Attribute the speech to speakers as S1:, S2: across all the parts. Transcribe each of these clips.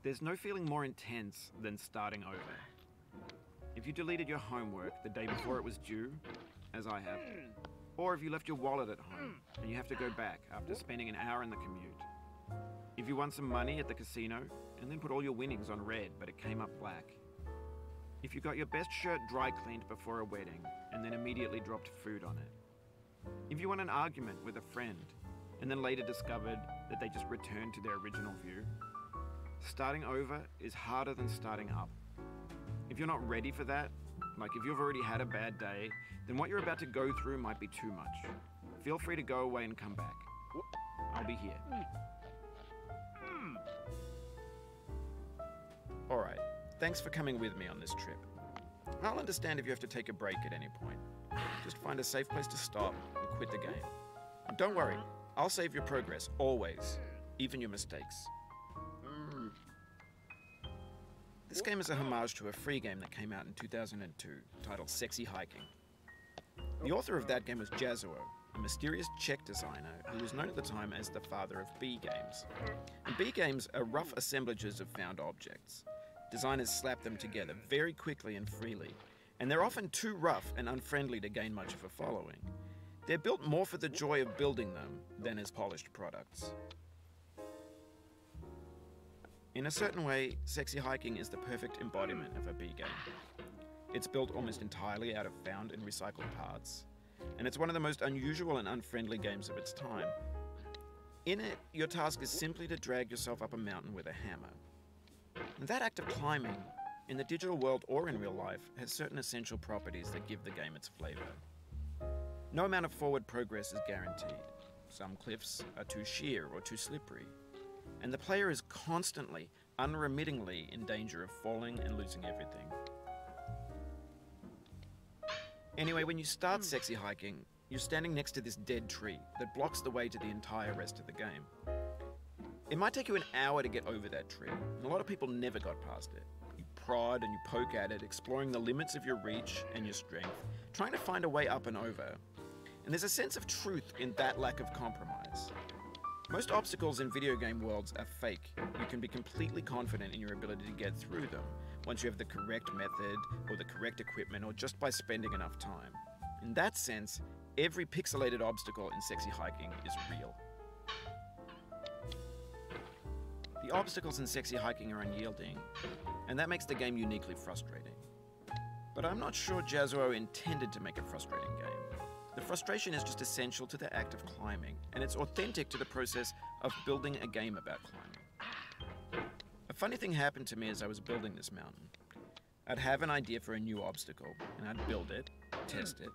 S1: There's no feeling more intense than starting over. If you deleted your homework the day before it was due, as I have, or if you left your wallet at home and you have to go back after spending an hour in the commute. If you won some money at the casino and then put all your winnings on red but it came up black. If you got your best shirt dry cleaned before a wedding and then immediately dropped food on it. If you won an argument with a friend and then later discovered that they just returned to their original view. Starting over is harder than starting up. If you're not ready for that, like if you've already had a bad day, then what you're about to go through might be too much. Feel free to go away and come back. I'll be here. Alright, thanks for coming with me on this trip. I'll understand if you have to take a break at any point. Just find a safe place to stop and quit the game. And don't worry, I'll save your progress, always, even your mistakes. This game is a homage to a free game that came out in 2002, titled Sexy Hiking. The author of that game was Jazuo, a mysterious Czech designer who was known at the time as the father of B games. And B games are rough assemblages of found objects. Designers slap them together very quickly and freely, and they're often too rough and unfriendly to gain much of a following. They're built more for the joy of building them than as polished products. In a certain way, Sexy Hiking is the perfect embodiment of a B game. It's built almost entirely out of found and recycled parts, and it's one of the most unusual and unfriendly games of its time. In it, your task is simply to drag yourself up a mountain with a hammer. And that act of climbing, in the digital world or in real life, has certain essential properties that give the game its flavor. No amount of forward progress is guaranteed. Some cliffs are too sheer or too slippery, and the player is constantly, unremittingly in danger of falling and losing everything. Anyway, when you start sexy hiking, you're standing next to this dead tree that blocks the way to the entire rest of the game. It might take you an hour to get over that tree, and a lot of people never got past it. You prod and you poke at it, exploring the limits of your reach and your strength, trying to find a way up and over. And there's a sense of truth in that lack of compromise. Most obstacles in video game worlds are fake. You can be completely confident in your ability to get through them once you have the correct method or the correct equipment or just by spending enough time. In that sense, every pixelated obstacle in sexy hiking is real. The obstacles in sexy hiking are unyielding, and that makes the game uniquely frustrating. But I'm not sure Jazzuo intended to make a frustrating game. The frustration is just essential to the act of climbing, and it's authentic to the process of building a game about climbing. A funny thing happened to me as I was building this mountain. I'd have an idea for a new obstacle, and I'd build it, test it,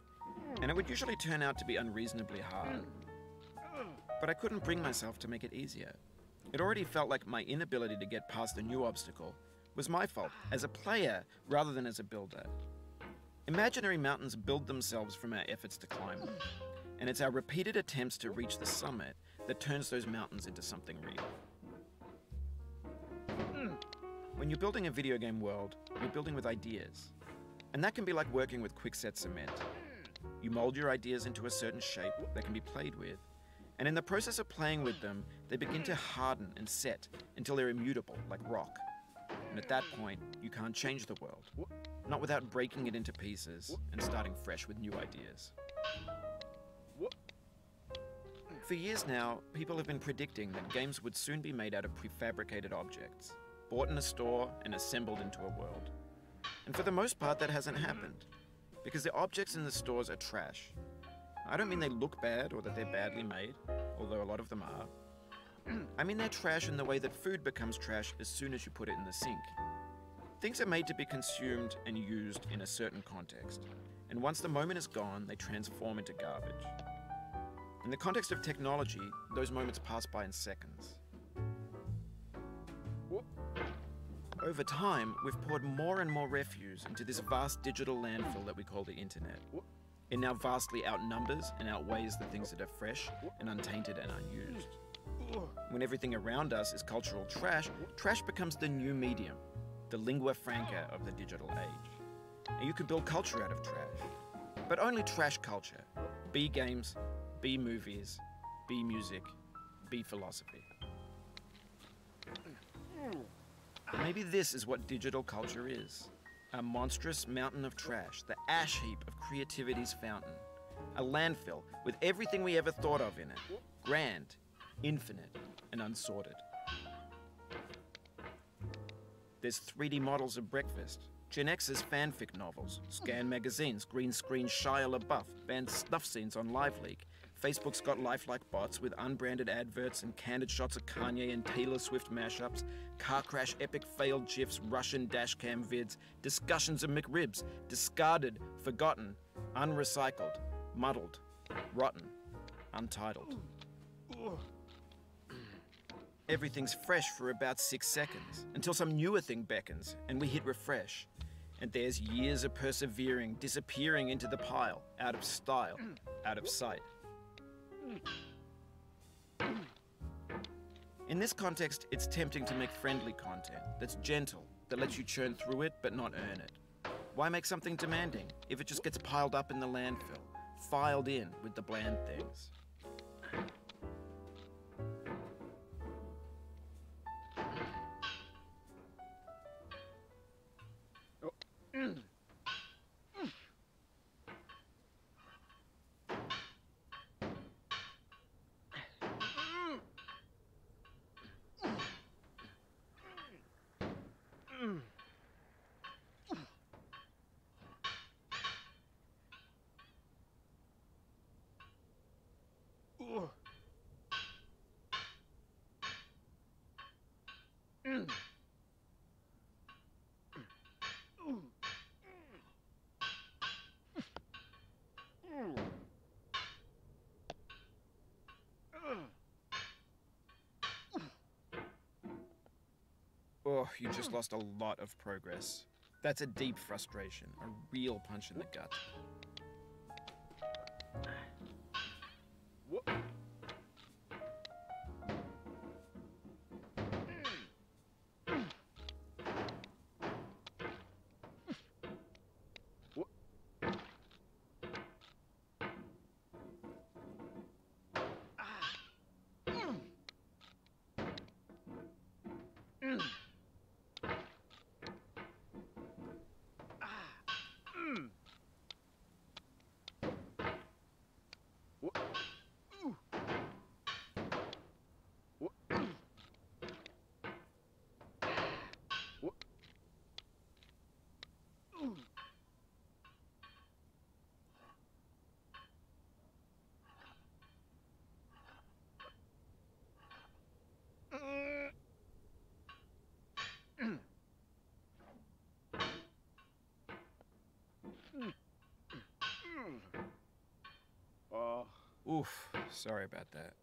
S1: and it would usually turn out to be unreasonably hard. But I couldn't bring myself to make it easier. It already felt like my inability to get past the new obstacle was my fault as a player rather than as a builder. Imaginary mountains build themselves from our efforts to climb them, and it's our repeated attempts to reach the summit that turns those mountains into something real. When you're building a video game world, you're building with ideas, and that can be like working with quickset cement. You mold your ideas into a certain shape that can be played with, and in the process of playing with them, they begin to harden and set until they're immutable, like rock. And at that point, you can't change the world. Not without breaking it into pieces and starting fresh with new ideas. For years now, people have been predicting that games would soon be made out of prefabricated objects, bought in a store and assembled into a world. And for the most part, that hasn't happened, because the objects in the stores are trash. I don't mean they look bad or that they're badly made, although a lot of them are. I mean they're trash in the way that food becomes trash as soon as you put it in the sink. Things are made to be consumed and used in a certain context, and once the moment is gone, they transform into garbage. In the context of technology, those moments pass by in seconds. Over time, we've poured more and more refuse into this vast digital landfill that we call the internet. It now vastly outnumbers and outweighs the things that are fresh and untainted and unused. When everything around us is cultural trash, trash becomes the new medium, the lingua franca of the digital age. And you can build culture out of trash, but only trash culture. B games, B movies, B music, B philosophy. Maybe this is what digital culture is. A monstrous mountain of trash, the ash heap of creativity's fountain. A landfill with everything we ever thought of in it. Grand, infinite, and unsorted. There's 3D models of breakfast, Gen X's fanfic novels, scan magazines, green screen Shia LaBeouf, banned snuff scenes on LiveLeak. Facebook's got lifelike bots with unbranded adverts and candid shots of Kanye and Taylor Swift mashups, car crash epic failed GIFs, Russian dashcam vids, discussions of McRibs, discarded, forgotten, unrecycled, muddled, rotten, untitled. Everything's fresh for about 6 seconds, until some newer thing beckons, and we hit refresh. And there's years of persevering, disappearing into the pile, out of style, out of sight. In this context, it's tempting to make friendly content that's gentle, that lets you churn through it but not earn it. Why make something demanding if it just gets piled up in the landfill, filed in with the bland things? Oh, you just lost a lot of progress. That's a deep frustration, a real punch in the gut. Oof, sorry about that.